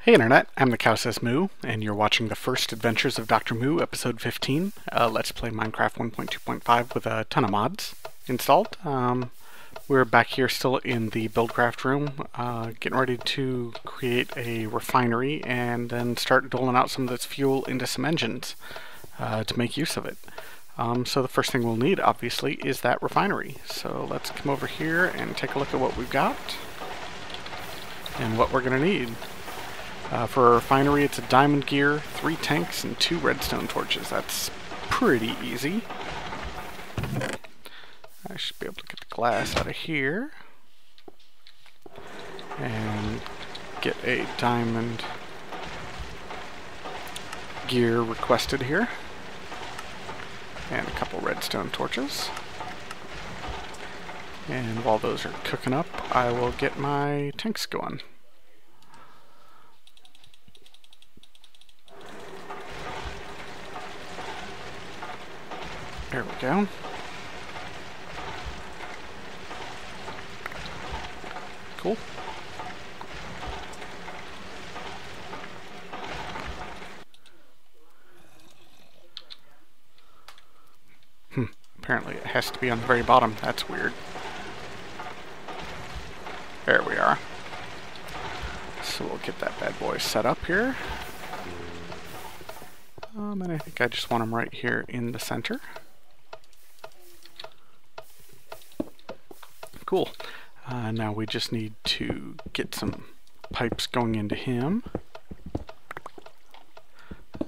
Hey Internet, I'm the Cow Says Moo, and you're watching the first Adventures of Dr. Moo, episode 15. Let's play Minecraft 1.2.5 with a ton of mods installed. We're back here still in the Buildcraft room, getting ready to create a refinery and then start doling out some of this fuel into some engines to make use of it. So the first thing we'll need, obviously, is that refinery. So let's come over here and take a look at what we've got and what we're going to need. For a refinery, it's a diamond gear, 3 tanks, and 2 redstone torches. That's pretty easy. I should be able to get the glass out of here and get a diamond gear requested here, and a couple redstone torches. And while those are cooking up, I will get my tanks going. There we go. Cool. Apparently it has to be on the very bottom. That's weird. There we are. So we'll get that bad boy set up here. And I think I just want them right here in the center. Cool. Now we just need to get some pipes going into him.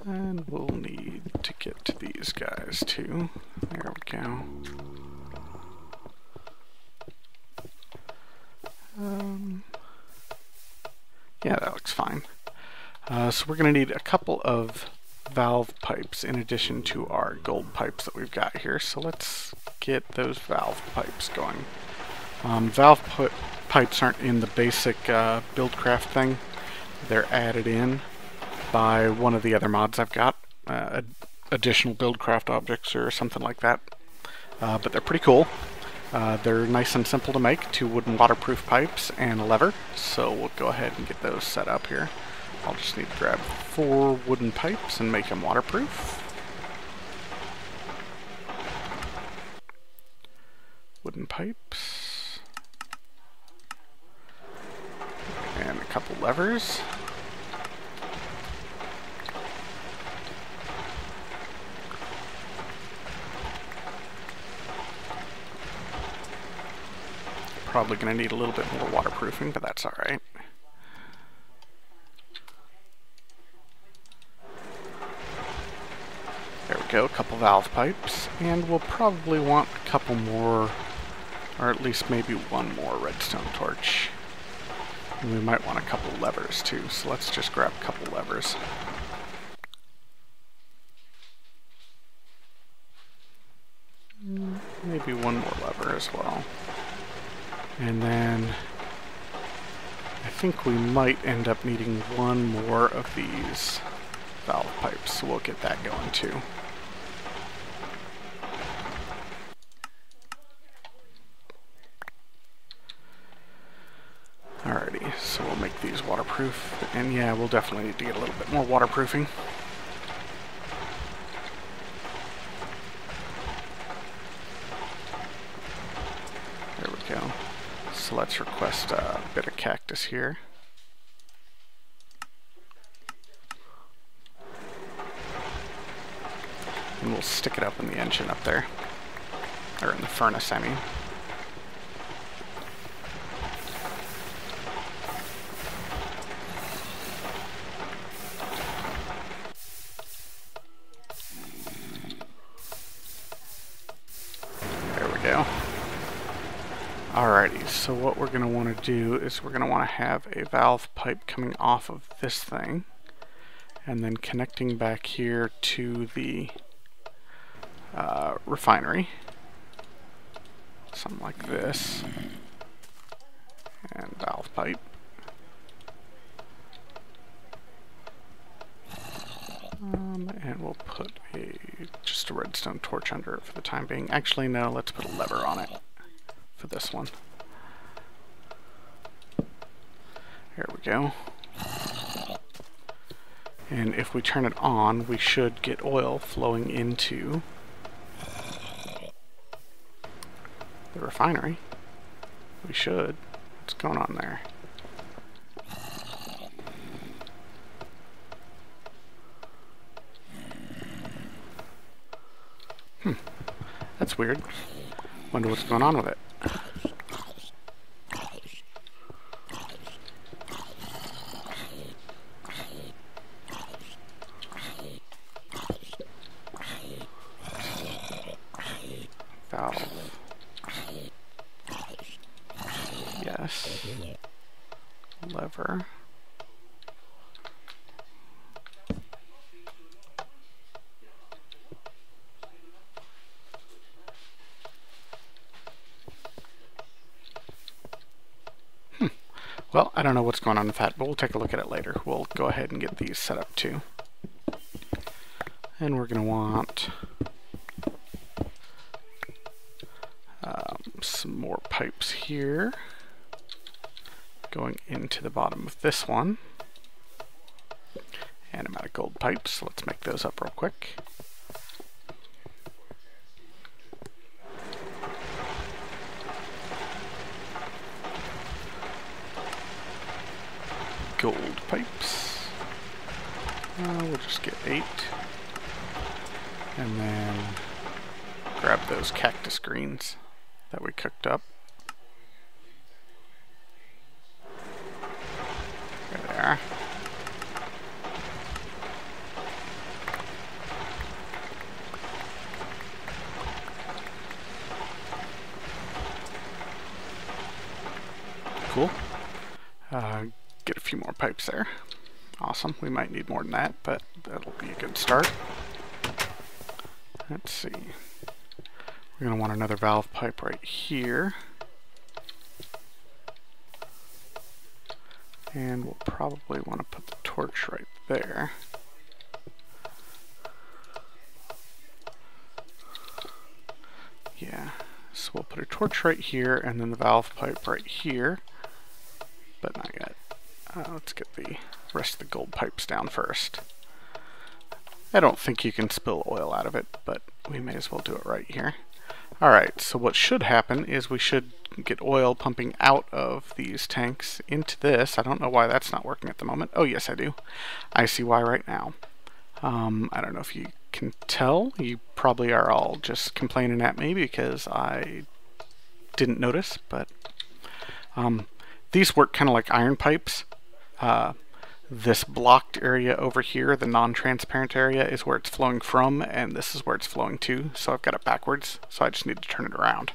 And we'll need to get to these guys too. There we go. Yeah, that looks fine. So we're going to need a couple of valve pipes in addition to our gold pipes that we've got here. So let's get those valve pipes going. Pipes aren't in the basic Buildcraft thing. They're added in by one of the other mods I've got, additional Buildcraft objects or something like that. But they're pretty cool. They're nice and simple to make, 2 wooden waterproof pipes and a lever. So we'll go ahead and get those set up here. I'll just need to grab 4 wooden pipes and make them waterproof. Wooden pipes. And a couple levers. Probably going to need a little bit more waterproofing, but that's alright. There we go, a couple valve pipes, and we'll probably want a couple more, or at least maybe 1 more redstone torch. And we might want a couple levers too, so let's just grab a couple levers. Maybe 1 more lever as well. And then I think we might end up needing 1 more of these valve pipes, so we'll get that going too. Alrighty, so we'll make these waterproof, and yeah, we'll definitely need to get a little bit more waterproofing. There we go. So let's request a bit of cactus here. And we'll stick it up in the engine up there. Or in the furnace, I mean. Alrighty, so what we're going to want to do is we're going to want to have a valve pipe coming off of this thing and then connecting back here to the refinery. Something like this. And valve pipe. And we'll put just a redstone torch under it for the time being. Actually, no, let's put a lever on it for this one. There we go. And if we turn it on, we should get oil flowing into the refinery. We should. What's going on there? That's weird. Wonder what's going on with it. Valve. Yes. Lever. Well, I don't know what's going on with that, but we'll take a look at it later. We'll go ahead and get these set up too. And we're going to want some more pipes here going into the bottom of this one. And I'm out of gold pipes, so let's make those up real quick. Gold pipes. We'll just get 8. And then grab those cactus greens that we cooked up. There they are. Cool. Get a few more pipes there. Awesome. We might need more than that, but that'll be a good start. Let's see. We're going to want another valve pipe right here. And we'll probably want to put the torch right there. Yeah. So we'll put a torch right here and then the valve pipe right here. But not yet. Let's get the rest of the gold pipes down first. I don't think you can spill oil out of it, but we may as well do it right here. Alright, so what should happen is we should get oil pumping out of these tanks into this. I don't know why that's not working at the moment. Oh yes, I do. I see why right now. I don't know if you can tell. You probably are all just complaining at me because I didn't notice, but these work kind of like iron pipes. This blocked area over here, the non-transparent area, is where it's flowing from, and this is where it's flowing to. So I've got it backwards, so I just need to turn it around.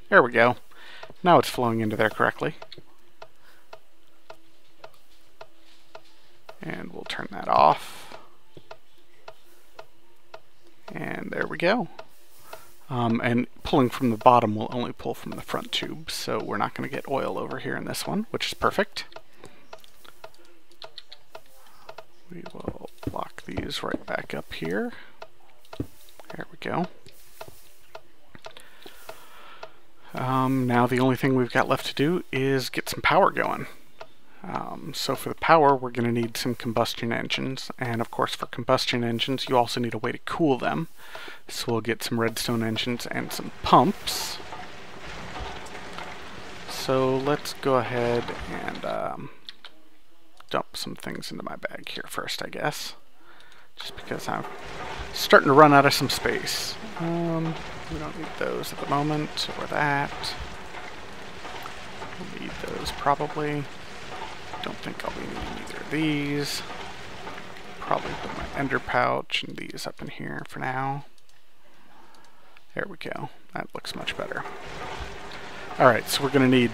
There we go. Now it's flowing into there correctly. And we'll turn that off. And there we go. And pulling from the bottom will only pull from the front tube, so we're not going to get oil over here in this one, which is perfect. We will block these right back up here. There we go. Now the only thing we've got left to do is get some power going. So for the power, we're going to need some combustion engines, and of course for combustion engines you also need a way to cool them. So we'll get some redstone engines and some pumps. So let's go ahead and dump some things into my bag here first, I guess. Just because I'm starting to run out of some space. We don't need those at the moment, or that. We'll need those probably. Don't think I'll be needing either of these. Probably put my ender pouch and these up in here for now. There we go. That looks much better. Alright, so we're going to need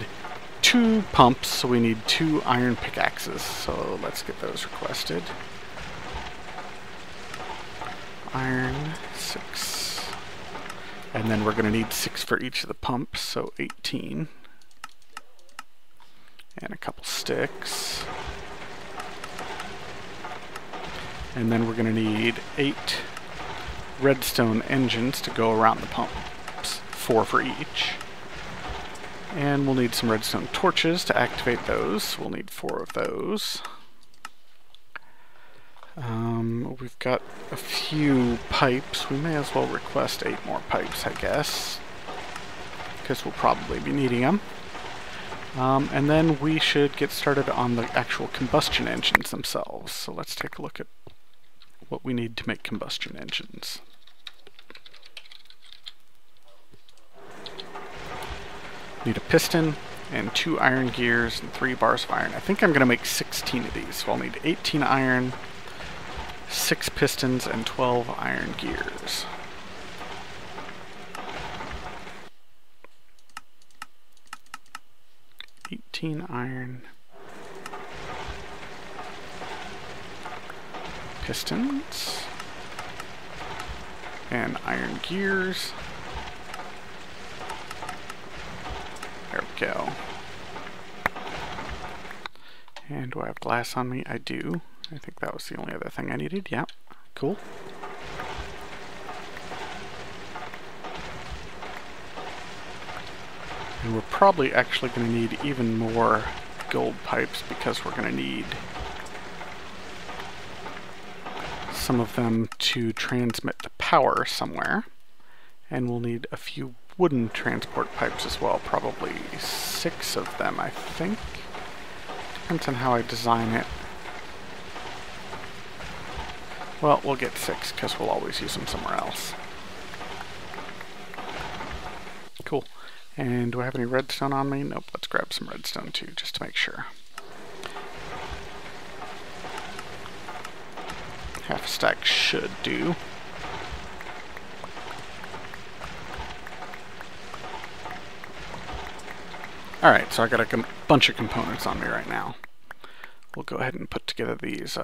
2 pumps, so we need 2 iron pickaxes. So let's get those requested. Iron, 6. And then we're going to need 6 for each of the pumps, so 18. And a couple sticks. And then we're going to need 8 redstone engines to go around the pumps, 4 for each. And we'll need some redstone torches to activate those. We'll need 4 of those. We've got a few pipes. We may as well request 8 more pipes, I guess, because we'll probably be needing them. And then we should get started on the actual combustion engines themselves. So let's take a look at what we need to make combustion engines. Need a piston and 2 iron gears and 3 bars of iron. I think I'm going to make 16 of these, so I'll need 18 iron, 6 pistons, and 12 iron gears. Iron, pistons, and iron gears. There we go. And do I have glass on me? I do. I think that was the only other thing I needed. Yeah, cool. And we're probably actually going to need even more gold pipes because we're going to need some of them to transmit the power somewhere. And we'll need a few wooden transport pipes as well, probably 6 of them, I think. Depends on how I design it. Well, we'll get 6 because we'll always use them somewhere else. Cool. And do I have any redstone on me? Nope, let's grab some redstone too, just to make sure. Half a stack should do. Alright, so I got a bunch of components on me right now. We'll go ahead and put together these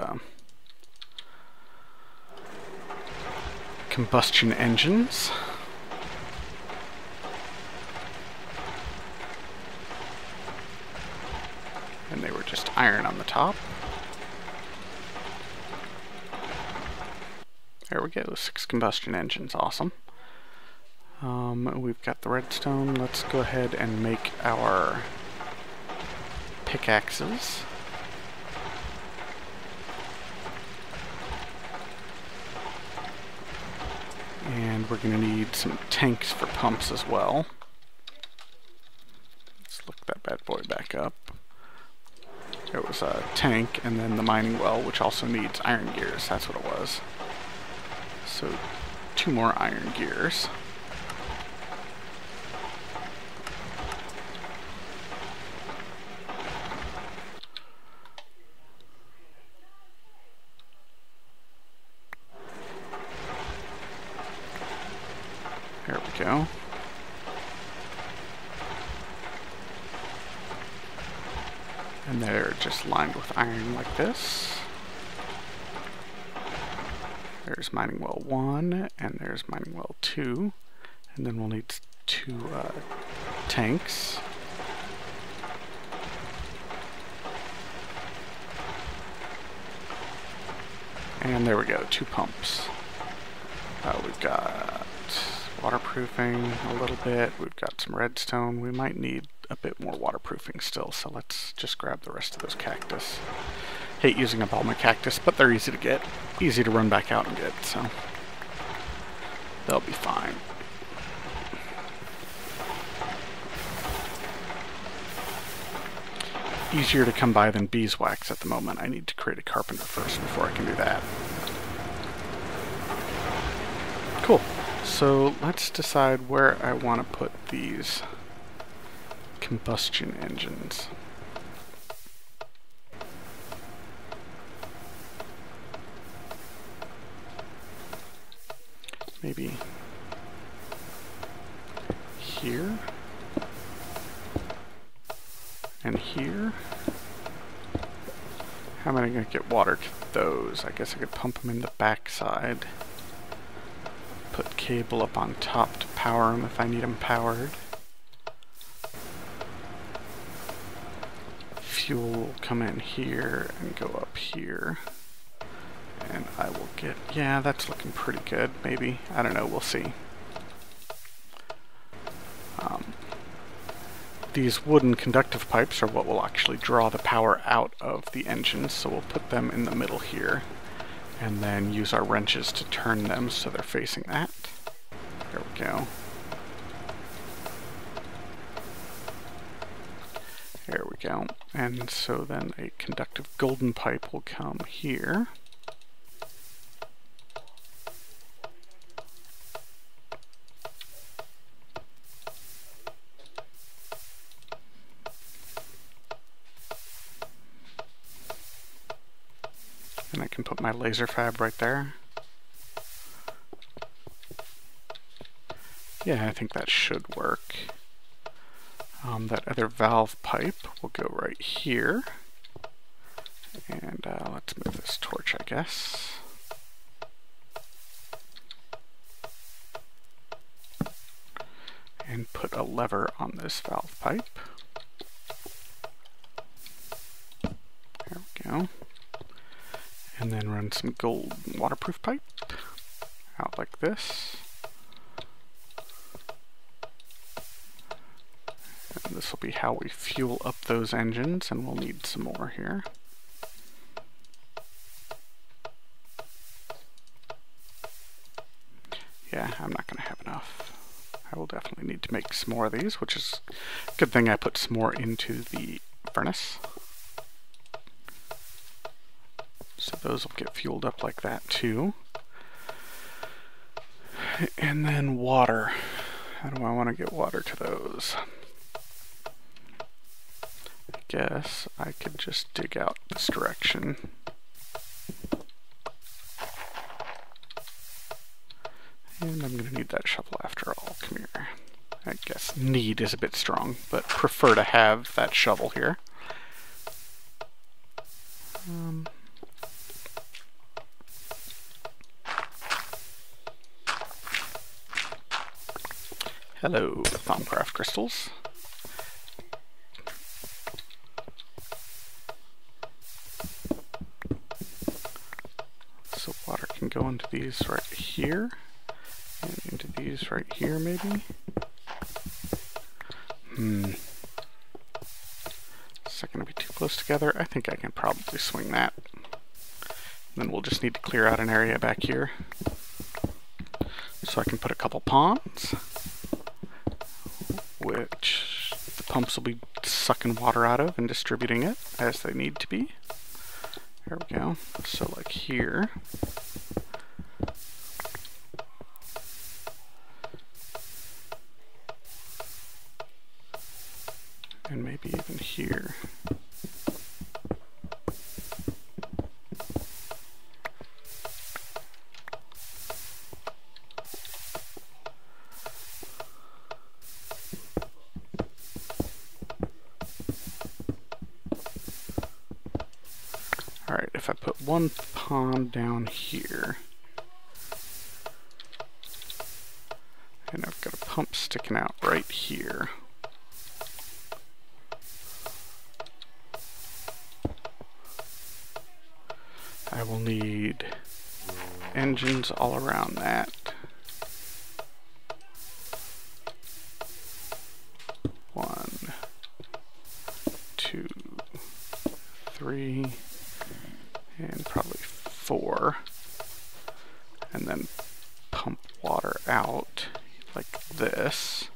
combustion engines. And they were just iron on the top. There we go, 6 combustion engines, awesome. We've got the redstone. Let's go ahead and make our pickaxes. And we're going to need some tanks for pumps as well. Let's look that bad boy back up. There was a tank and then the mining well, which also needs iron gears. That's what it was. So 2 more iron gears. There we go. And they're just lined with iron like this. There's mining well 1, and there's mining well 2. And then we'll need 2 tanks. And there we go, 2 pumps. We've got waterproofing a little bit. We've got some redstone. We might need a bit more waterproofing still, so let's just grab the rest of those cactus. Hate using up all my cactus, but they're easy to get. Easy to run back out and get, so they'll be fine. Easier to come by than beeswax at the moment. I need to create a carpenter first before I can do that. Cool. So let's decide where I want to put these combustion engines. Maybe here and here. How am I going to get water to those? I guess I could pump them in the backside. Put cable up on top to power them if I need them powered. Fuel will come in here and go up here. And I will get, yeah, that's looking pretty good, maybe. I don't know, we'll see. These wooden conductive pipes are what will actually draw the power out of the engines, so we'll put them in the middle here. and then use our wrenches to turn them so they're facing that. There we go. There we go. And so then a conductive golden pipe will come here. And I can put my laser fab right there. Yeah, I think that should work. That other valve pipe will go right here. And let's move this torch, I guess. And put a lever on this valve pipe. There we go. And then run some gold waterproof pipe out like this. And this will be how we fuel up those engines, and we'll need some more here. Yeah, I'm not going to have enough. I will definitely need to make some more of these, which is a good thing I put some more into the furnace. So those will get fueled up like that too. And then water. How do I want to get water to those? I guess I could just dig out this direction. And I'm going to need that shovel after all. Come here. I guess need is a bit strong, but prefer to have that shovel here. Hello, Buildcraft crystals. So water can go into these right here, and into these right here maybe. Is that going to be too close together? I think I can probably swing that. And then we'll just need to clear out an area back here. So I can put a couple ponds, which the pumps will be sucking water out of and distributing it as they need to be. There we go. So like here. And maybe even here. Alright, if I put one pond down here, and I've got a pump sticking out right here, I will need engines all around that. One, two, three, and probably four. And then pump water out like this.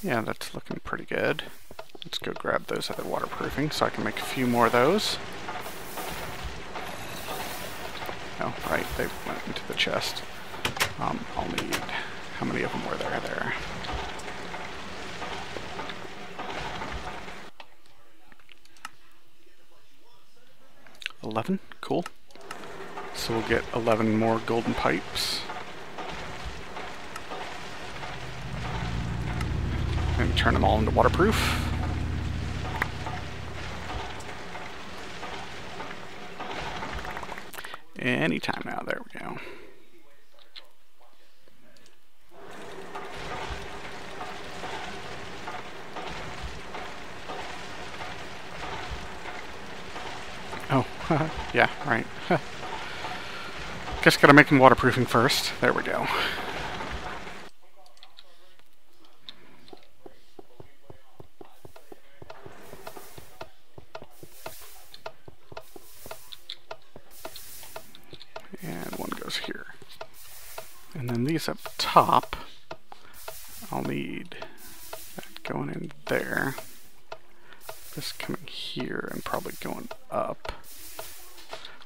Yeah, that's looking pretty good. Let's go grab those other waterproofing so I can make a few more of those. Oh, right, they went into the chest. I'll need, how many of them were there? 11, cool. So we'll get 11 more golden pipes. And turn them all into waterproof. Anytime now, there we go. Oh, yeah, right. Guess gotta make them waterproofing first. There we go. these up top, I'll need that going in there. This coming here and probably going up.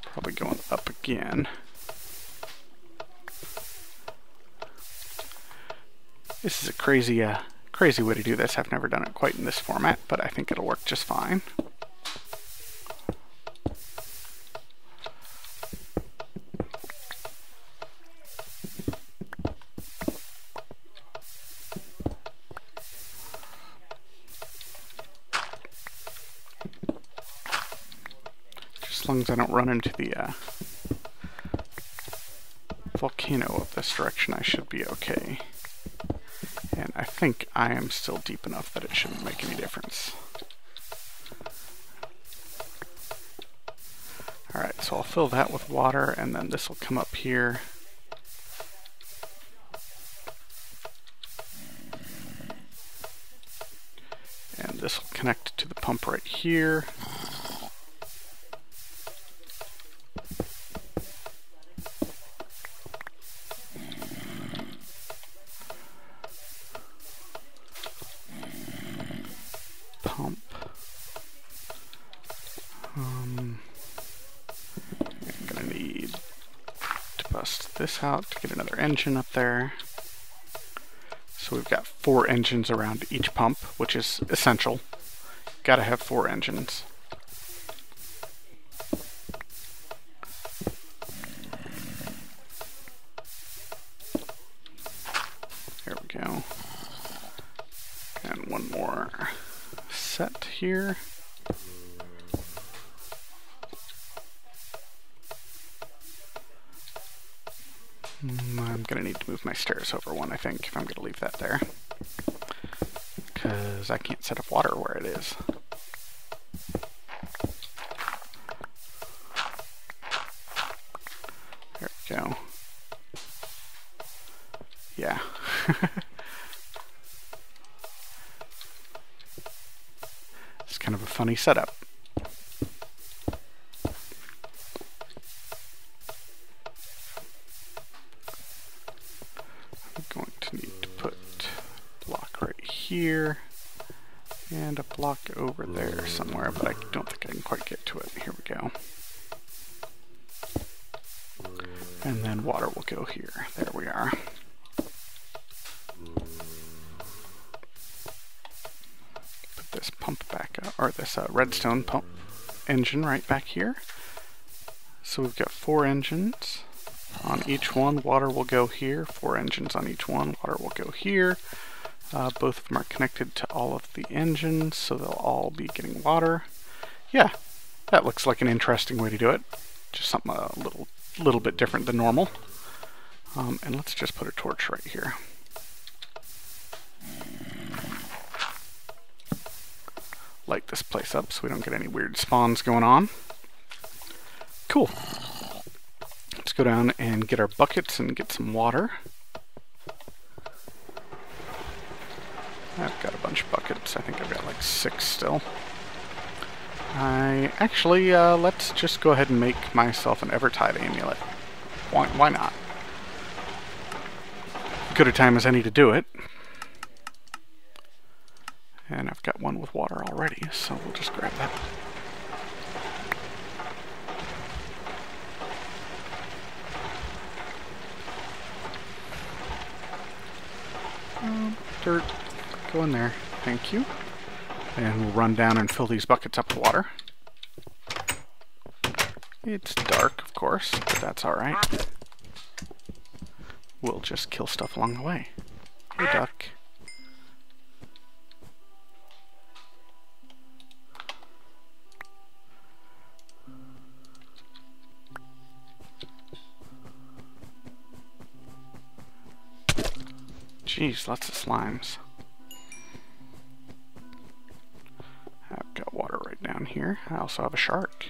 Probably going up again. This is a crazy way to do this. I've never done it quite in this format, but I think it'll work just fine. As long as I don't run into the volcano up this direction, I should be okay. And I think I am still deep enough that it shouldn't make any difference. Alright, so I'll fill that with water, and then this will come up here. And this will connect to the pump right here. Pump. I'm gonna need to bust this out to get another engine up there. So we've got 4 engines around each pump, which is essential. Gotta have 4 engines. There we go. And one more set here. I'm going to need to move my stairs over one, I think, if I'm going to leave that there. Because I can't set up water where it is. There we go. Yeah. It's kind of a funny setup. I'm going to need to put a block right here and a block over there somewhere, but I don't think I can quite get to it. Here we go. And then water will go here. There we are. Put this pump back up, or this redstone pump engine right back here. So we've got 4 engines on each one. Water will go here. 4 engines on each one. Water will go here. Both of them are connected to all of the engines, so they'll all be getting water. Yeah, that looks like an interesting way to do it. Just something a little bit different than normal. And let's just put a torch right here. Light this place up so we don't get any weird spawns going on. Cool. Let's go down and get our buckets and get some water. I've got a bunch of buckets. I think I've got like 6 still. Let's just go ahead and make myself an Evertide amulet. Why not? Good a time as any to do it. And I've got one with water already, so we'll just grab that. Dirt, go in there. Thank you. And we'll run down and fill these buckets up with water. It's dark, of course, but that's alright. We'll just kill stuff along the way. Hey, duck. Jeez, lots of slimes. I've got water right down here. I also have a shark.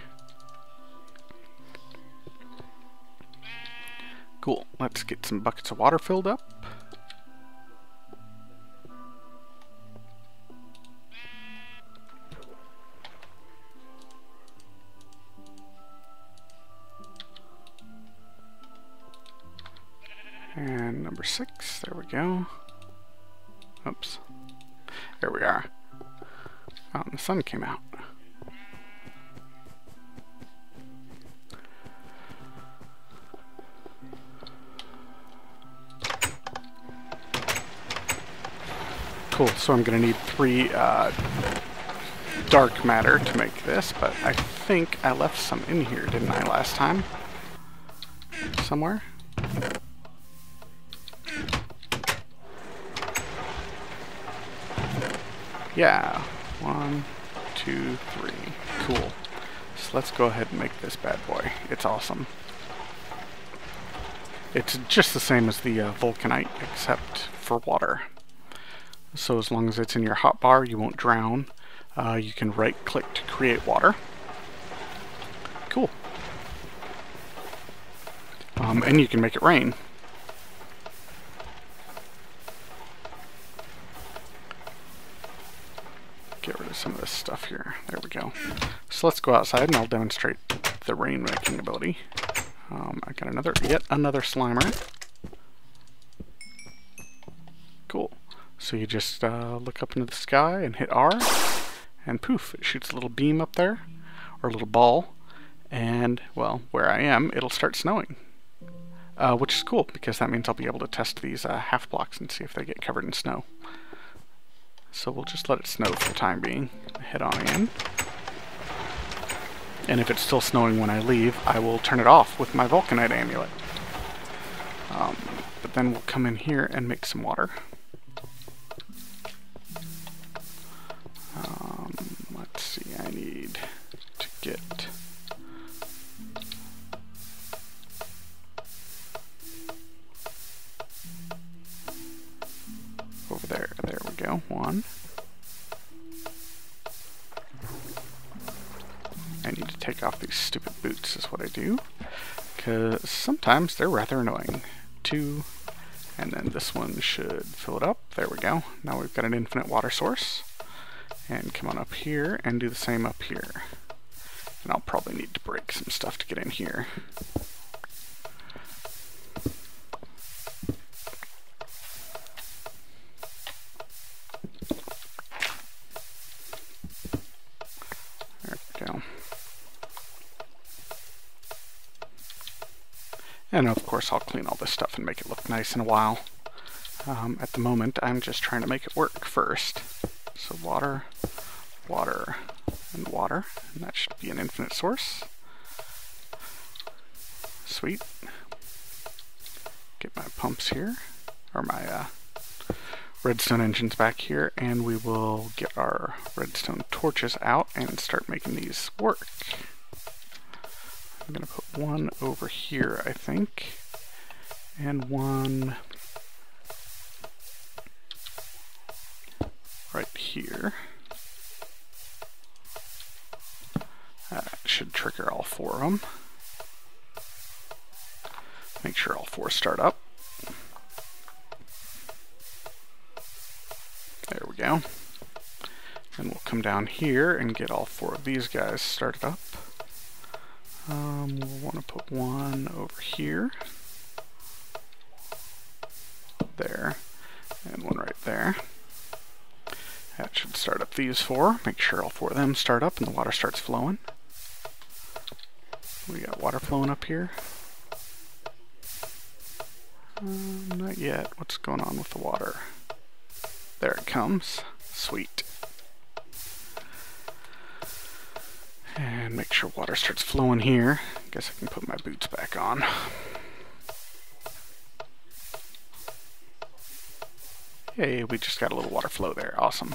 Cool. Let's get some buckets of water filled up. And number 6. There we go. Oops. There we are. Oh, and the sun came out. Cool, so I'm going to need 3 dark matter to make this, but I think I left some in here, didn't I, last time? Somewhere? Yeah. 1, 2, 3. Cool. So let's go ahead and make this bad boy. It's awesome. It's just the same as the vulcanite, except for water. So as long as it's in your hotbar, you won't drown. You can right-click to create water. Cool. And you can make it rain. Get rid of some of this stuff here. There we go. So let's go outside and I'll demonstrate the rain-making ability. I got yet another Slimer. Cool. So you just look up into the sky and hit R, and poof, it shoots a little beam up there, or a little ball, and, well, where I am, it'll start snowing. Which is cool, because that means I'll be able to test these half blocks and see if they get covered in snow. So we'll just let it snow for the time being. Head on in. And if it's still snowing when I leave, I will turn it off with my vulcanite amulet. But then we'll come in here and make some water. Let's see, I need to get over there. There we go. 1. I need to take off these stupid boots is what I do, because sometimes they're rather annoying. 2, and then this one should fill it up. There we go. Now we've got an infinite water source. And come on up here and do the same up here. And I'll probably need to break some stuff to get in here. There we go. And of course I'll clean all this stuff and make it look nice in a while. At the moment I'm just trying to make it work first. So water, water, and water, and that should be an infinite source. Sweet. Get my pumps here, or my redstone engines back here, and we will get our redstone torches out and start making these work. I'm going to put 1 over here, I think, and 1 right here. That should trigger all 4 of them. Make sure all 4 start up. There we go. And we'll come down here and get all 4 of these guys started up. We'll want to put 1 over here. There. And 1 right there. That should start up these 4. Make sure all 4 of them start up and the water starts flowing. We got water flowing up here. Not yet. What's going on with the water? There it comes. Sweet. And make sure water starts flowing here. Guess I can put my boots back on. Hey, we just got a little water flow there. Awesome.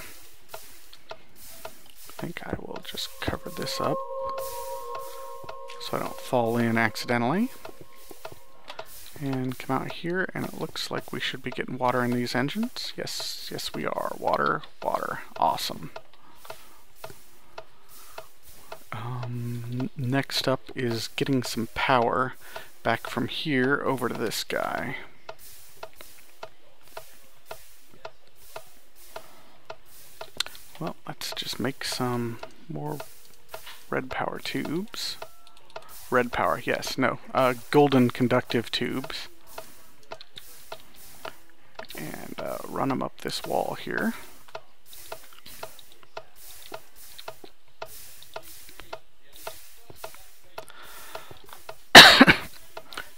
I think I will just cover this up so I don't fall in accidentally. And come out here, and it looks like we should be getting water in these engines. Yes, yes we are. Water, water. Awesome. Next up is getting some power back from here over to this guy. Well, let's just make some more red power tubes. Red power, yes, no. Golden conductive tubes. run them up this wall here.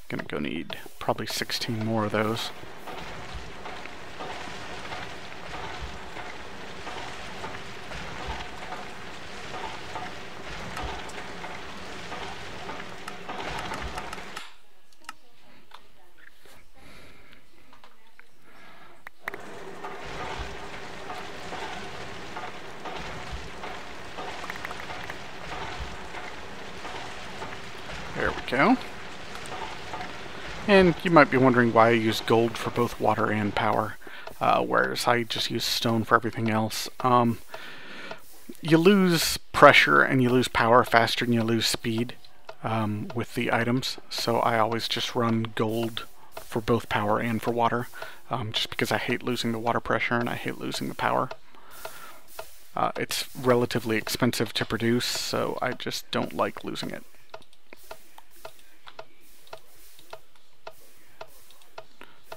Gonna go need probably 16 more of those. There we go. And you might be wondering why I use gold for both water and power, whereas I just use stone for everything else. You lose pressure and you lose power faster than you lose speed with the items, so I always just run gold for both power and for water, just because I hate losing the water pressure and I hate losing the power. It's relatively expensive to produce, so I just don't like losing it.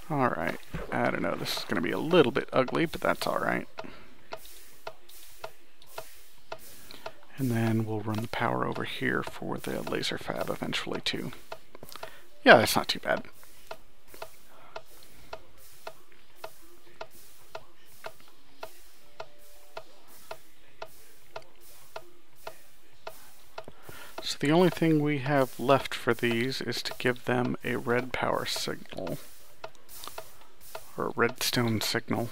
Alright, I don't know, this is going to be a little bit ugly, but that's alright. And then we'll run the power over here for the laser fab eventually too. Yeah, that's not too bad. So the only thing we have left for these is to give them a red power signal. Or a redstone signal.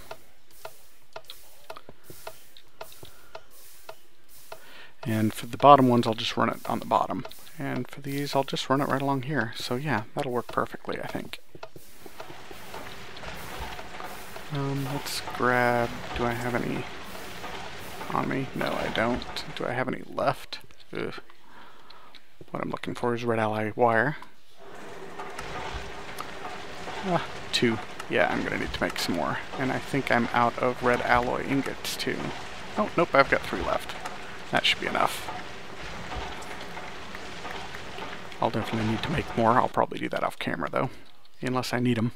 And for the bottom ones, I'll just run it on the bottom. And for these, I'll just run it right along here. So yeah, that'll work perfectly, I think. Let's grab... do I have any on me? No, I don't. Do I have any left? Ugh. What I'm looking for is red ally wire. 2. Yeah, I'm gonna need to make some more. And I think I'm out of red alloy ingots too. Oh, nope, I've got 3 left. That should be enough. I'll definitely need to make more. I'll probably do that off camera though, unless I need them.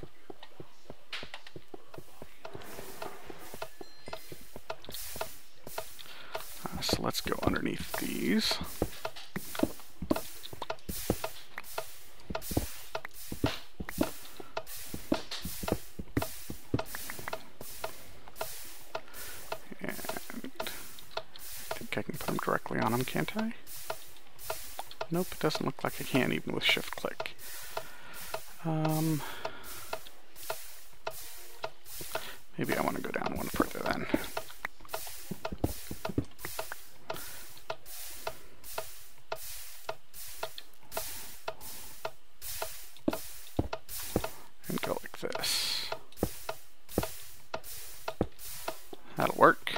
So let's go underneath these. I can put them directly on them, can't I? Nope, it doesn't look like I can even with shift click. Maybe I want to go down one further then. And go like this. That'll work.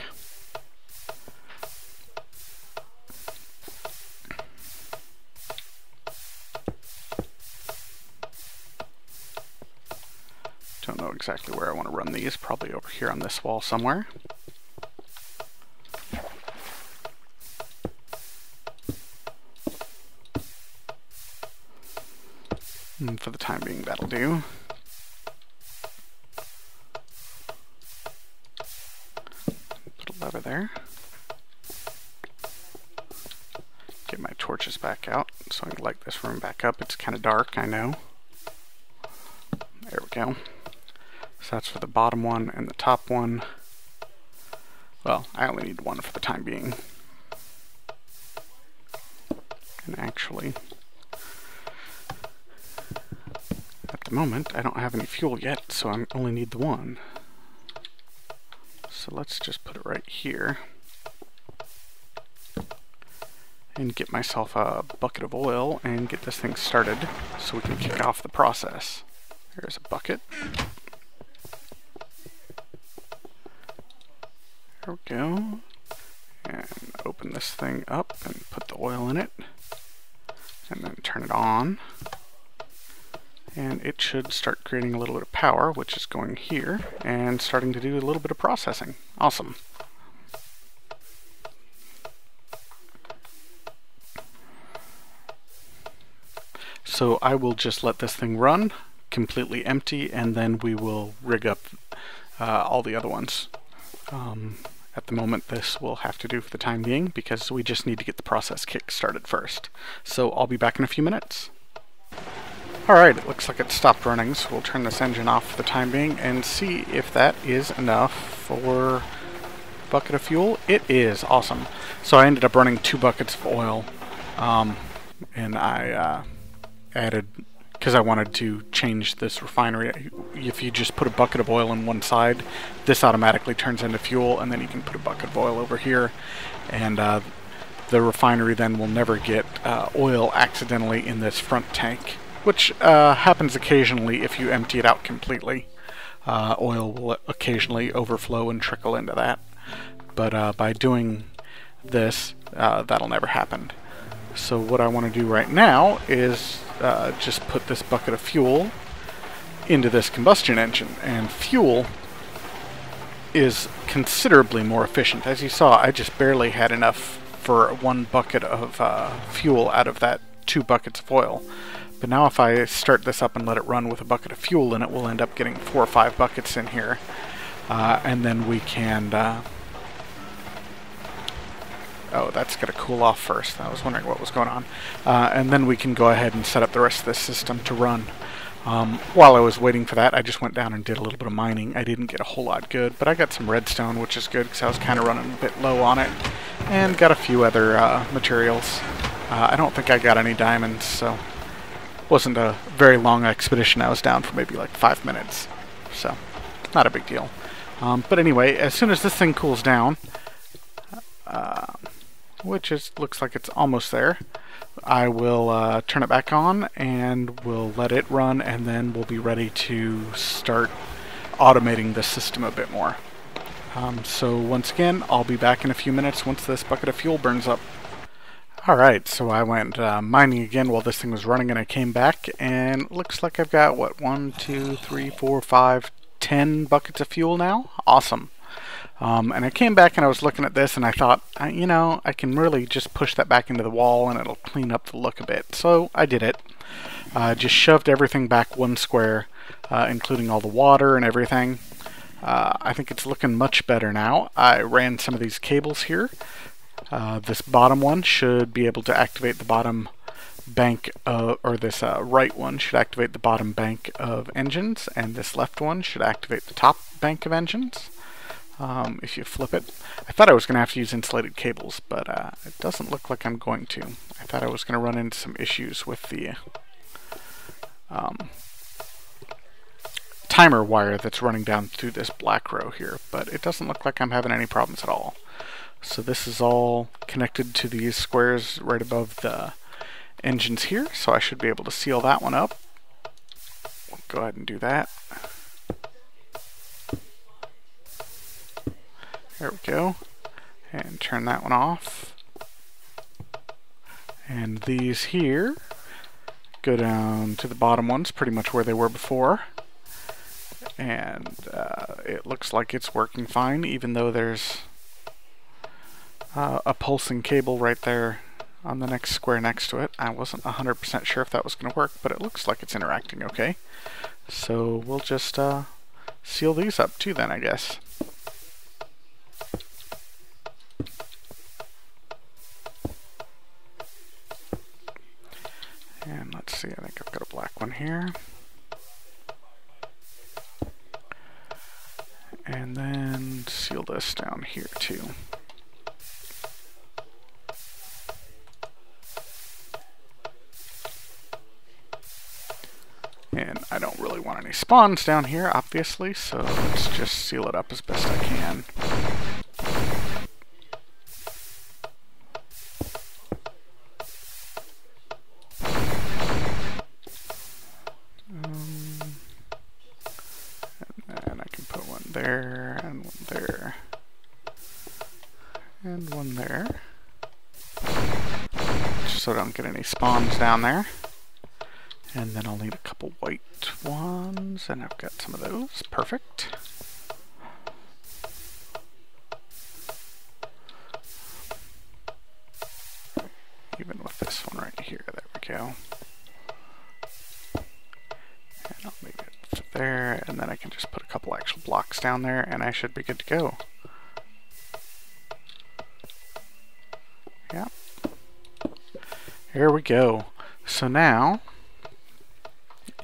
Don't know exactly where I want to run these, probably over here on this wall somewhere. And for the time being, that'll do. Put a lever there. Get my torches back out so I can light this room back up. It's kind of dark, I know. There we go. So that's for the bottom one and the top one. Well, I only need one for the time being. And actually, at the moment, I don't have any fuel yet, so I only need the one. So let's just put it right here. And get myself a bucket of oil and get this thing started so we can kick off the process. There's a bucket. There we go. And open this thing up and put the oil in it. And then turn it on. And it should start creating a little bit of power, which is going here, and starting to do a little bit of processing. Awesome. So I will just let this thing run completely empty, and then we will rig up all the other ones. At the moment, this will have to do for the time being because we just need to get the process kick started first. So I'll be back in a few minutes. Alright, it looks like it stopped running, so we'll turn this engine off for the time being and see if that is enough for a bucket of fuel. It is. Awesome. So I ended up running 2 buckets of oil, and I added, because I wanted to change this refinery. If you just put a bucket of oil on one side, this automatically turns into fuel, and then you can put a bucket of oil over here, and the refinery then will never get oil accidentally in this front tank, which happens occasionally if you empty it out completely. Oil will occasionally overflow and trickle into that, but by doing this, that'll never happen. So what I want to do right now is just put this bucket of fuel into this combustion engine, and fuel is considerably more efficient. As you saw, I just barely had enough for 1 bucket of fuel out of that 2 buckets of oil. But now if I start this up and let it run with a bucket of fuel in it, we'll end up getting 4 or 5 buckets in here, and then we can oh, that's going to cool off first. I was wondering what was going on. And then we can go ahead and set up the rest of this system to run. While I was waiting for that, I just went down and did a little bit of mining. I didn't get a whole lot good, but I got some redstone, which is good because I was kind of running a bit low on it, and got a few other materials. I don't think I got any diamonds, so it wasn't a very long expedition. I was down for maybe like 5 minutes, so not a big deal. But anyway, as soon as this thing cools down, which looks like it's almost there, I will turn it back on and we'll let it run, and then we'll be ready to start automating the system a bit more. So once again, I'll be back in a few minutes once this bucket of fuel burns up. Alright, so I went mining again while this thing was running, and I came back, and it looks like I've got, what, 1, 2, 3, 4, 5, 10 buckets of fuel now? Awesome. And I came back and I was looking at this and I thought, you know, I can really just push that back into the wall and it'll clean up the look a bit. So I did it. Just shoved everything back 1 square, including all the water and everything. I think it's looking much better now. I ran some of these cables here. This bottom one should be able to activate the bottom bank, or this right one should activate the bottom bank of engines, and this left one should activate the top bank of engines. If you flip it. I thought I was going to have to use insulated cables, but it doesn't look like I'm going to. I thought I was going to run into some issues with the timer wire that's running down through this black row here, but it doesn't look like I'm having any problems at all. So this is all connected to these squares right above the engines here, so I should be able to seal that one up. We'll go ahead and do that. There we go, and turn that one off. And these here go down to the bottom ones, pretty much where they were before. And it looks like it's working fine, even though there's a pulsing cable right there on the next square next to it. I wasn't 100% sure if that was going to work, but it looks like it's interacting okay. So we'll just seal these up too then, I guess. And let's see, I think I've got a black one here. And then seal this down here too. And I don't really want any spawns down here, obviously, so let's just seal it up as best I can. There, and one there, and one there, just so I don't get any spawns down there. And then I'll need a couple white ones, and I've got some of those. Perfect. Even with this one right here, there we go. And I'll make it there, and then I can just put a couple actual blocks down there, and I should be good to go. Yeah. Here we go. So now,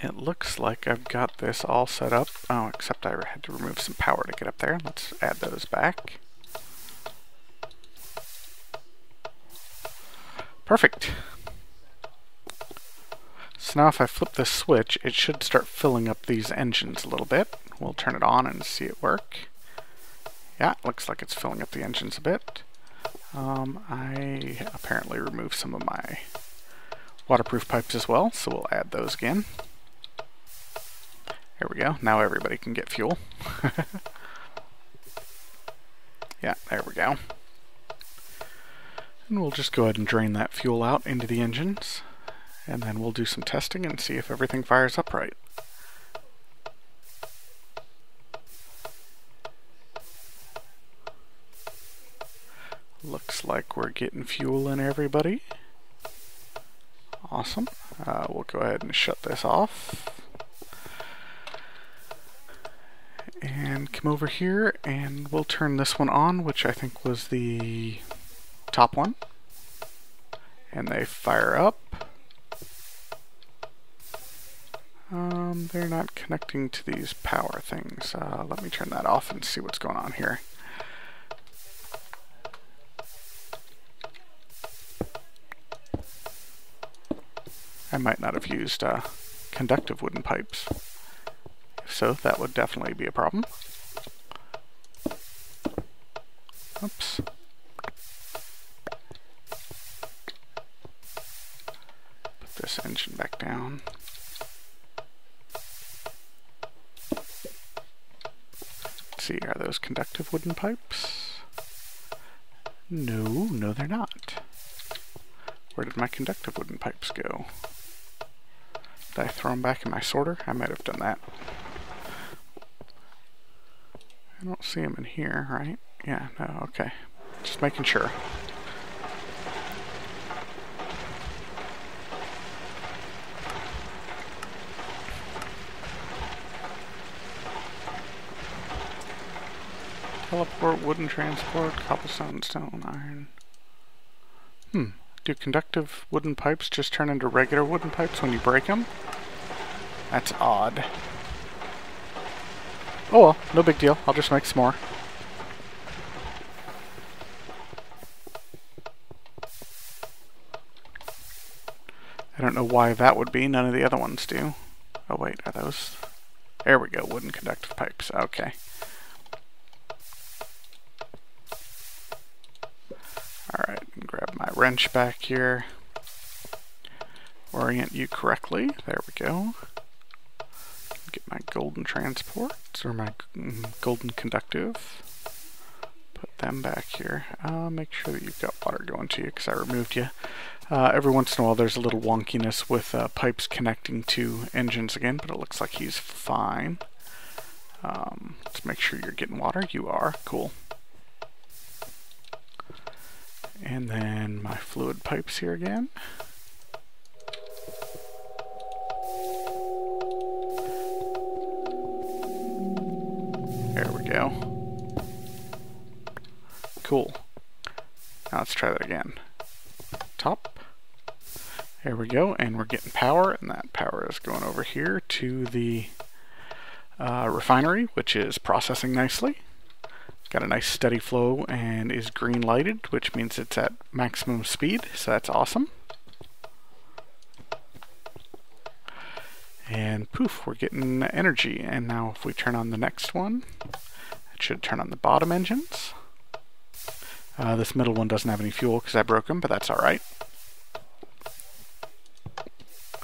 it looks like I've got this all set up. Oh, except I had to remove some power to get up there. Let's add those back. Perfect. So now if I flip this switch, it should start filling up these engines a little bit. We'll turn it on and see it work. Yeah, it looks like it's filling up the engines a bit. I apparently removed some of my waterproof pipes as well, so we'll add those again. There we go. Now everybody can get fuel. Yeah, there we go. And we'll just go ahead and drain that fuel out into the engines, and then we'll do some testing and see if everything fires up right. Looks like we're getting fuel in, everybody. Awesome. We'll go ahead and shut this off. And come over here and we'll turn this one on, which I think was the top one. And they fire up. They're not connecting to these power things. Let me turn that off and see what's going on here. I might not have used conductive wooden pipes. If so, that would definitely be a problem. Oops. Put this engine back down. Let's see, are those conductive wooden pipes? No, no they're not. Where did my conductive wooden pipes go? Did I throw them back in my sorter? I might have done that. I don't see them in here, right? Yeah, no, okay. Just making sure. Teleport, wooden transport, cobblestone, stone, iron. Do conductive wooden pipes just turn into regular wooden pipes when you break them? That's odd. Oh well, no big deal. I'll just make some more. I don't know why that would be. None of the other ones do. Oh wait, are those? There we go, wooden conductive pipes. Okay. Alright, grab my wrench back here. Orient you correctly. There we go. Get my golden transports, or my golden conductive. Put them back here. Make sure that you've got water going to you, because I removed you. Every once in a while there's a little wonkiness with pipes connecting to engines again, but it looks like he's fine. Let's make sure you're getting water. You are. Cool. And then my fluid pipes here again. There we go. Cool. Now let's try that again. Top. There we go, and we're getting power, and that power is going over here to the refinery, which is processing nicely. Got a nice steady flow and is green lighted, which means it's at maximum speed, so that's awesome. And poof, we're getting energy. And now if we turn on the next one, it should turn on the bottom engines. This middle one doesn't have any fuel because I broke them, but that's alright.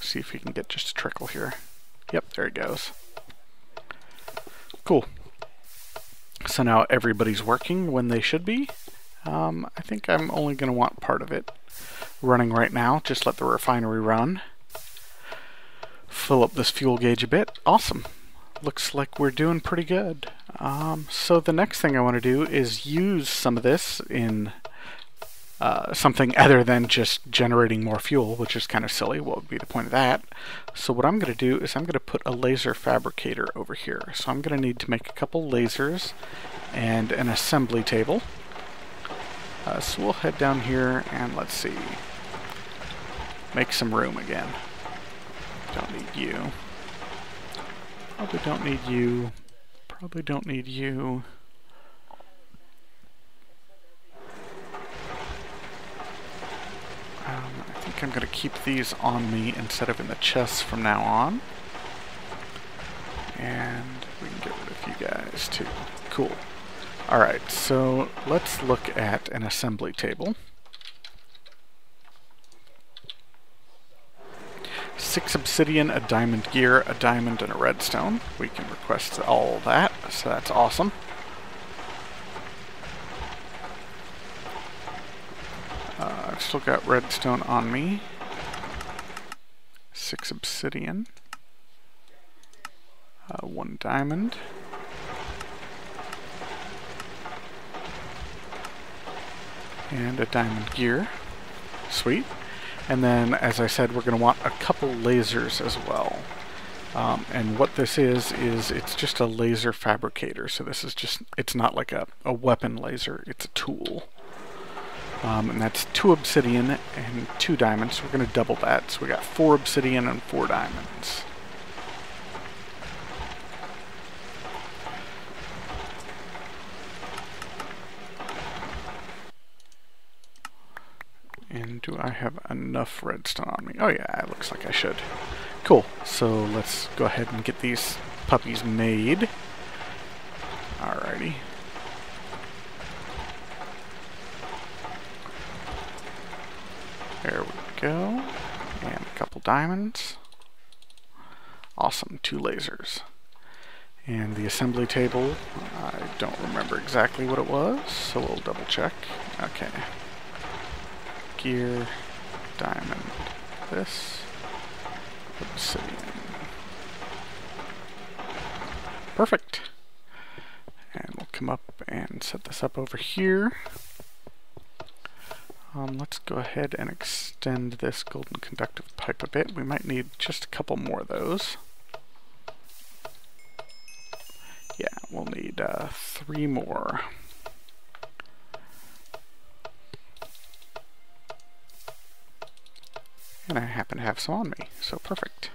See if we can get just a trickle here. Yep, there it goes. Cool. So now everybody's working when they should be. I think I'm only going to want part of it running right now. Just let the refinery run. Fill up this fuel gauge a bit. Awesome. Looks like we're doing pretty good. So the next thing I want to do is use some of this in something other than just generating more fuel, which is kind of silly. What would be the point of that? So what I'm going to do is I'm going to put a laser fabricator over here. So I'm going to need to make a couple lasers and an assembly table. So we'll head down here and let's see. Make some room again. Don't need you. Probably don't need you. Probably don't need you. I think I'm going to keep these on me instead of in the chest from now on. And we can get rid of you guys too. Cool. Alright, so let's look at an assembly table. 6 obsidian, a diamond gear, a diamond, and a redstone. We can request all that, so that's awesome. I've still got redstone on me. 6 obsidian. 1 diamond. And a diamond gear. Sweet. And then, as I said, we're going to want a couple lasers as well. And what this is it's just a laser fabricator. So this is just, it's not like a weapon laser, it's a tool. And that's 2 obsidian and 2 diamonds. So we're going to double that. So we got 4 obsidian and 4 diamonds. And do I have enough redstone on me? Oh yeah, it looks like I should. Cool. So let's go ahead and get these puppies made. Alrighty. There we go. And a couple diamonds. Awesome. 2 lasers. And the assembly table, I don't remember exactly what it was, so we'll double check. Okay. Gear, diamond, this, obsidian. Perfect. And we'll come up and set this up over here. Let's go ahead and extend this golden conductive pipe a bit. We might need just a couple more of those. Yeah, we'll need 3 more. And I happen to have some on me, so perfect.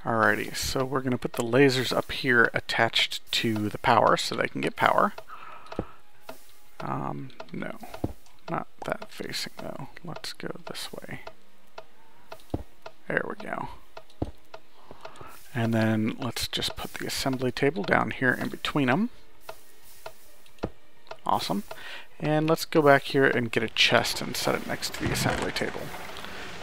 Alrighty, so we're going to put the lasers up here attached to the power so they can get power. No, not that facing though. Let's go this way. There we go. And then let's just put the assembly table down here in between them. Awesome. And let's go back here and get a chest and set it next to the assembly table,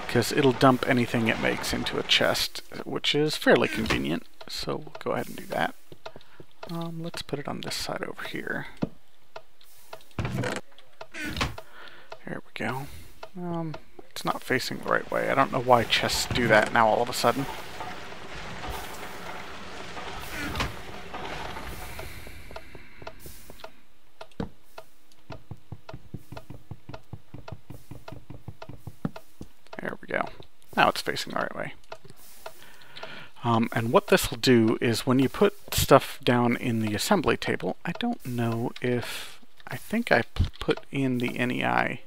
because it'll dump anything it makes into a chest, which is fairly convenient. So we'll go ahead and do that. Let's put it on this side over here. There we go. It's not facing the right way. I don't know why chests do that now all of a sudden. There we go. Now it's facing the right way. And what this will do is when you put stuff down in the assembly table, I don't know if, I think I put in the NEI.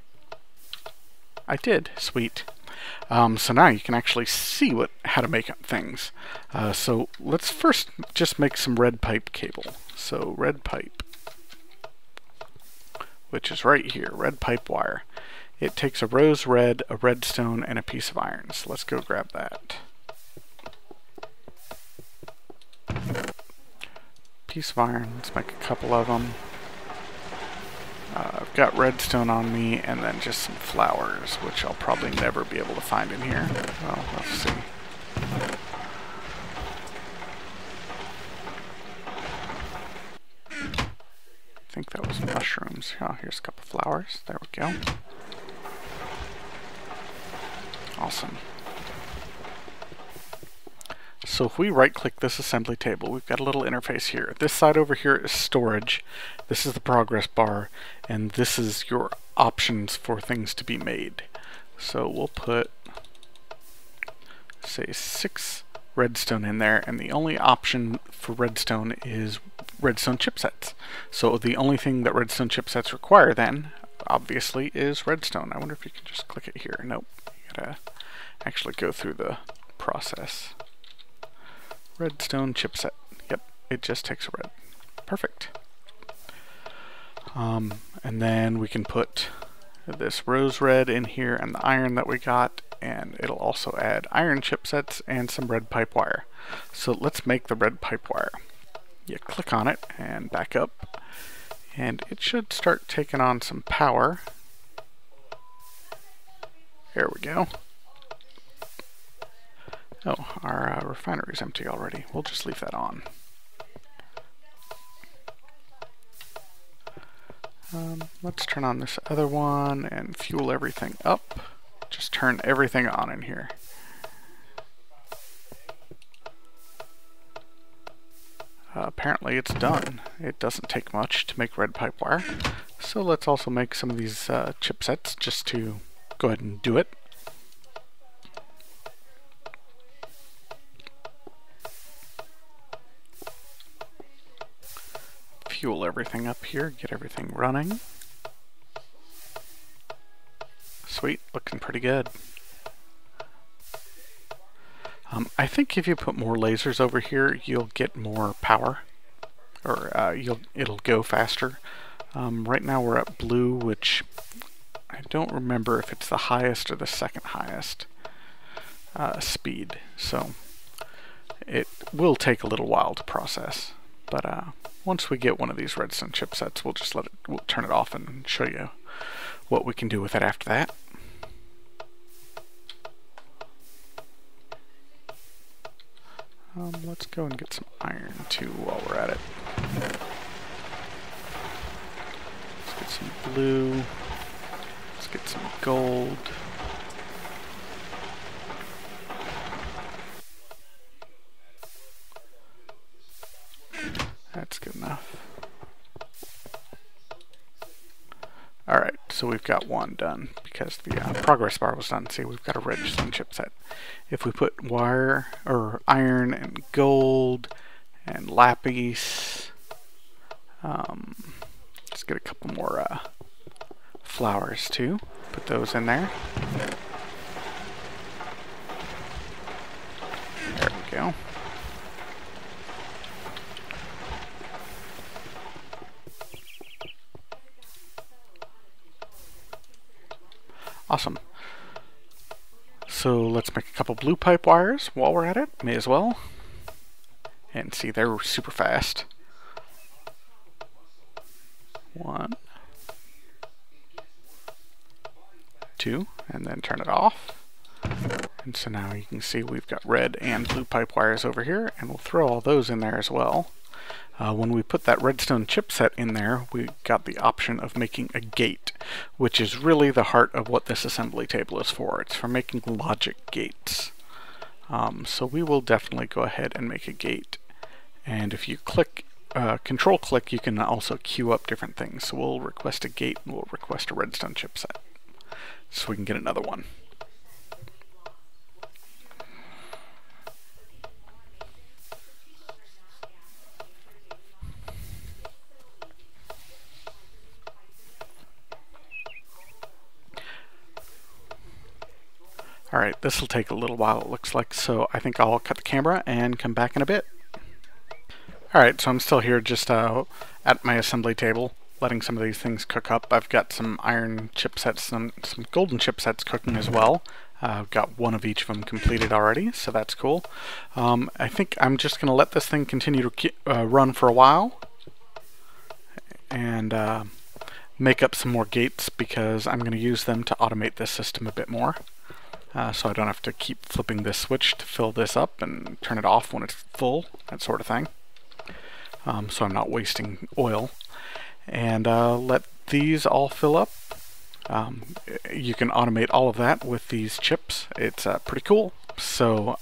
I did. Sweet. So now you can actually see how to make up things. So let's first just make some red pipe cable. So red pipe, which is right here, red pipe wire. It takes a rose red, a redstone, and a piece of iron. So let's go grab that. Piece of iron, let's make a couple of them. I've got redstone on me, and then just some flowers, which I'll probably never be able to find in here. Well, let's see. I think that was mushrooms. Oh, here's a couple flowers. There we go. Awesome. So if we right click this assembly table, we've got a little interface here. This side over here is storage, this is the progress bar, and this is your options for things to be made. So we'll put, say, 6 redstone in there, and the only option for redstone is redstone chipsets. So the only thing that redstone chipsets require then, obviously, is redstone. I wonder if you can just click it here. Nope, you gotta actually go through the process. Redstone chipset. Yep, it just takes a red. Perfect. And then we can put this rose red in here and the iron that we got, and it'll also add iron chipsets and some red pipe wire. So let's make the red pipe wire. You click on it and back up, and it should start taking on some power. There we go. Oh, our refinery is empty already. We'll just leave that on. Let's turn on this other one and fuel everything up. Just turn everything on in here. Apparently it's done. It doesn't take much to make red pipe wire. So let's also make some of these chipsets just to go ahead and do it. Fuel everything up here, get everything running. Sweet, looking pretty good. I think if you put more lasers over here, you'll get more power, or it'll go faster. Right now we're at blue, which I don't remember if it's the highest or the second highest speed, so it will take a little while to process. But once we get one of these redstone chipsets, we'll turn it off and show you what we can do with it after that. Let's go and get some iron too while we're at it. Let's get some blue. Let's get some gold. That's good enough. Alright, so we've got one done because the progress bar was done. See, we've got a redstone chipset. If we put wire or iron and gold and lapis, let's get a couple more flowers too. Put those in there. There we go. Awesome. So let's make a couple blue pipe wires while we're at it. May as well. And see, they're super fast. 1, 2, and then turn it off. And so now you can see we've got red and blue pipe wires over here, and we'll throw all those in there as well. When we put that redstone chipset in there, we got the option of making a gate, which is really the heart of what this assembly table is for. It's for making logic gates. So we will definitely go ahead and make a gate. And if you click, control click, you can also queue up different things. So we'll request a gate and we'll request a redstone chipset so we can get another one. Alright, this will take a little while, it looks like, so I think I'll cut the camera and come back in a bit. Alright, so I'm still here just at my assembly table, letting some of these things cook up. I've got some iron chipsets and some golden chipsets cooking as well. I've got one of each of them completed already, so that's cool. I think I'm just going to let this thing continue to run for a while and make up some more gates because I'm going to use them to automate this system a bit more. So I don't have to keep flipping this switch to fill this up and turn it off when it's full, that sort of thing. So I'm not wasting oil. And let these all fill up. You can automate all of that with these chips. It's pretty cool. So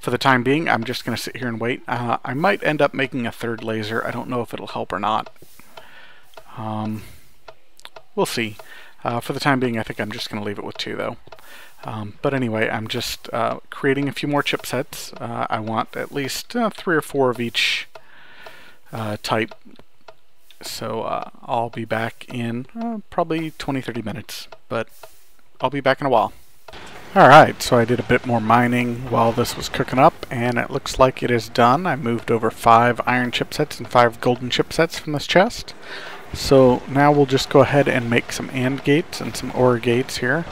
For the time being, I'm just going to sit here and wait. I might end up making a third laser. I don't know if it'll help or not. We'll see. For the time being, I think I'm just going to leave it with 2, though. But anyway, I'm just creating a few more chipsets. I want at least 3 or 4 of each type. So I'll be back in probably 20-30 minutes, but I'll be back in a while. Alright, so I did a bit more mining while this was cooking up, and it looks like it is done. I moved over 5 iron chipsets and 5 golden chipsets from this chest. So now we'll just go ahead and make some AND gates and some OR gates here.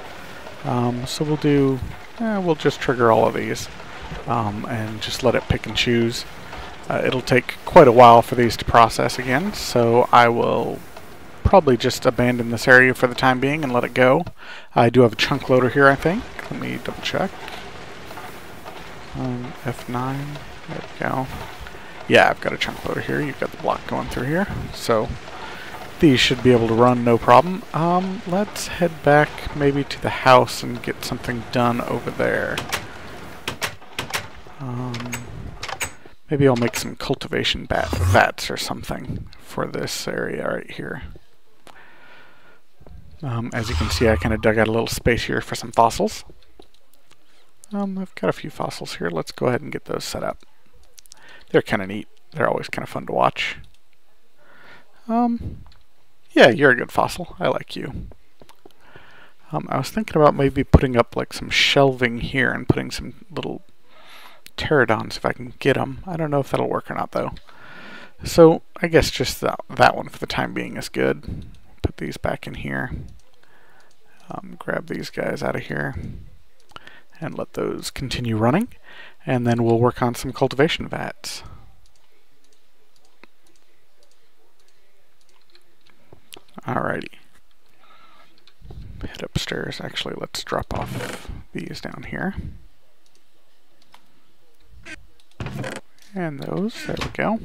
So we'll just trigger all of these and just let it pick and choose. It'll take quite a while for these to process again, so I will probably just abandon this area for the time being and let it go. I do have a chunk loader here, I think. Let me double check. F9, there we go. Yeah, I've got a chunk loader here. You've got the block going through here, so these should be able to run no problem. Let's head back maybe to the house and get something done over there. Maybe I'll make some cultivation vats or something for this area right here. As you can see, I kind of dug out a little space here for some fossils. I've got a few fossils here. Let's go ahead and get those set up. They're kind of neat. They're always kind of fun to watch. Yeah, you're a good fossil. I like you. I was thinking about maybe putting up like some shelving here and putting some little pterodons if I can get them. I don't know if that'll work or not though. So I guess just that one for the time being is good. Put these back in here. Grab these guys out of here and let those continue running, and then we'll work on some cultivation vats. Alrighty. Head upstairs. Actually, let's drop off these down here. And those. There we go.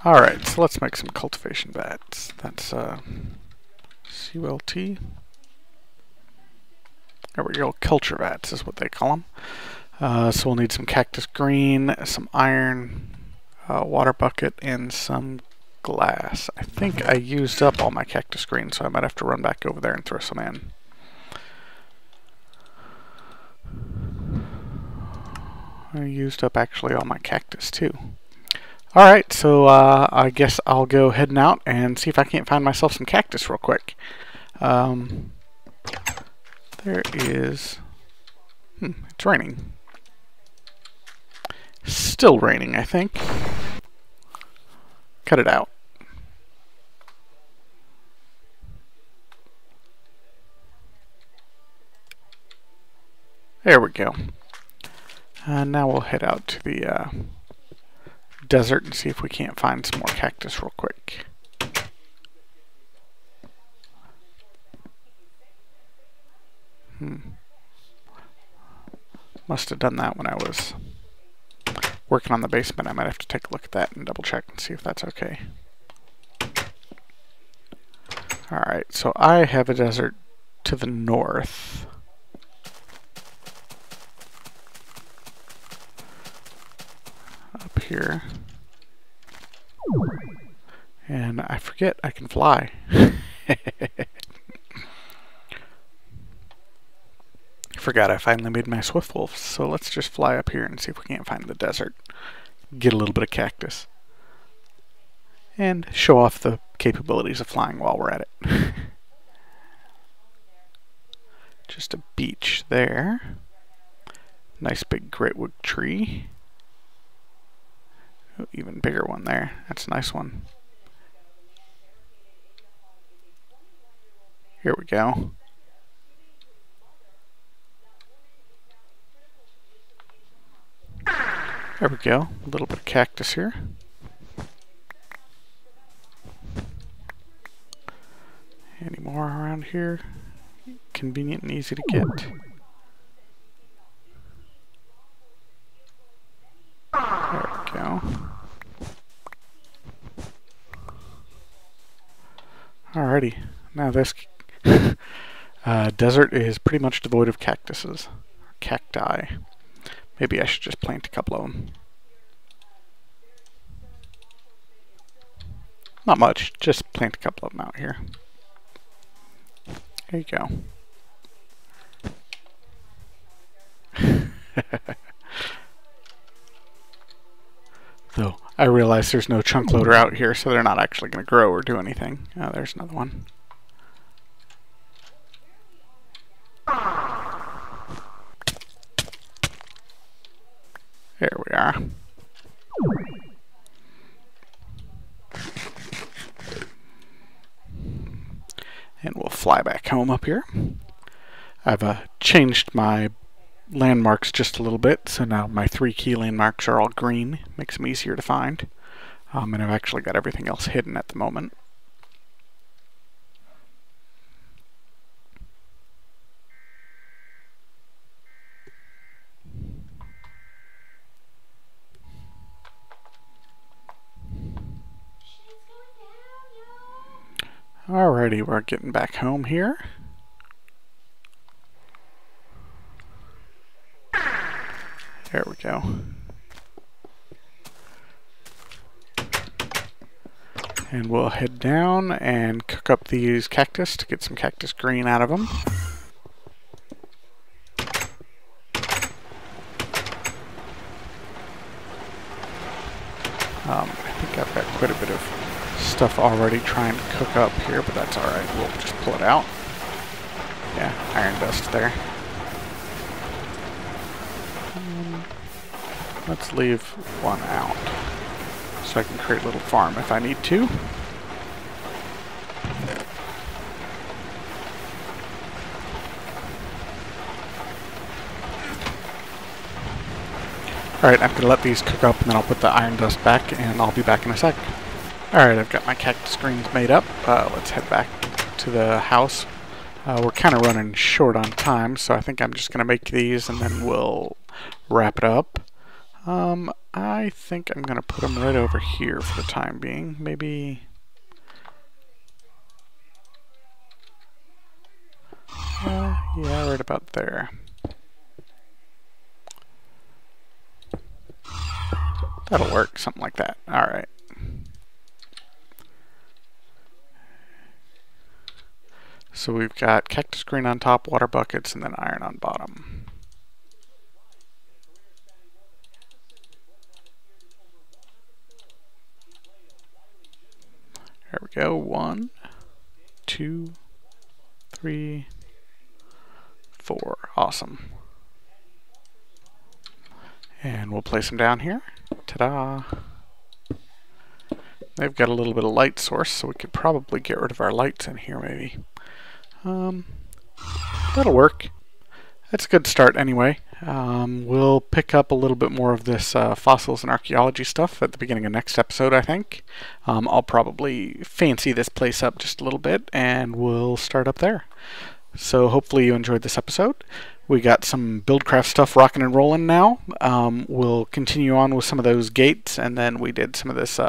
Alright, so let's make some cultivation vats. That's CULT. There we go, culture vats is what they call them. So we'll need some cactus green, some iron, water bucket, and some glass. I think I used up all my cactus green, so I might have to run back over there and throw some in. I used up actually all my cactus too. Alright, so I guess I'll go heading out and see if I can't find myself some cactus real quick. There is... it's raining. Still raining, I think. Cut it out. There we go. Now we'll head out to the desert and see if we can't find some more cactus real quick. Must have done that when I was working on the basement. I might have to take a look at that and double check and see if that's okay. Alright, so I have a desert to the north. Up here. And I forget I can fly. Forgot I finally made my swift wolf, so let's just fly up here and see if we can't find the desert. Get a little bit of cactus. And show off the capabilities of flying while we're at it. Just a beach there. Nice big greatwood tree. Oh, even bigger one there. That's a nice one. Here we go. There we go. A little bit of cactus here. Any more around here? Convenient and easy to get. There we go. Alrighty, now this desert is pretty much devoid of cactuses. Cacti. Maybe I should just plant a couple of them. Not much, just plant a couple of them out here. There you go. Though, I realize there's no chunk loader out here, so they're not actually going to grow or do anything. Oh, there's another one. There we are. And we'll fly back home up here. I've changed my landmarks just a little bit, so now my 3 key landmarks are all green. Makes them easier to find. And I've actually got everything else hidden at the moment. Alrighty, we're getting back home here. There we go. And we'll head down and cook up these cactus to get some cactus green out of them. I think I've got quite a bit of stuff already trying to cook up here, but that's alright. We'll just pull it out. Yeah, iron dust there. Let's leave one out so I can create a little farm if I need to. Alright, I'm going to let these cook up and then I'll put the iron dust back and I'll be back in a sec. Alright, I've got my cactus greens made up. Let's head back to the house. We're kind of running short on time, so I think I'm just going to make these and then we'll wrap it up. I think I'm going to put them right over here for the time being. Maybe... yeah, right about there. That'll work, something like that. Alright. So we've got cactus green on top, water buckets, and then iron on bottom. There we go. 1, 2, 3, 4. Awesome. And we'll place them down here. Ta-da! They've got a little bit of light source, so we could probably get rid of our lights in here, maybe. That'll work. That's a good start anyway. We'll pick up a little bit more of this fossils and archaeology stuff at the beginning of next episode, I think. I'll probably fancy this place up just a little bit, and we'll start up there. So hopefully you enjoyed this episode. We got some Buildcraft stuff rocking and rolling now. We'll continue on with some of those gates, and then we did some of this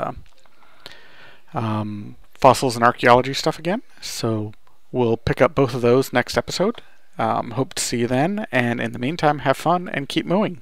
fossils and archaeology stuff again. So we'll pick up both of those next episode. Hope to see you then, and in the meantime, have fun and keep mooing.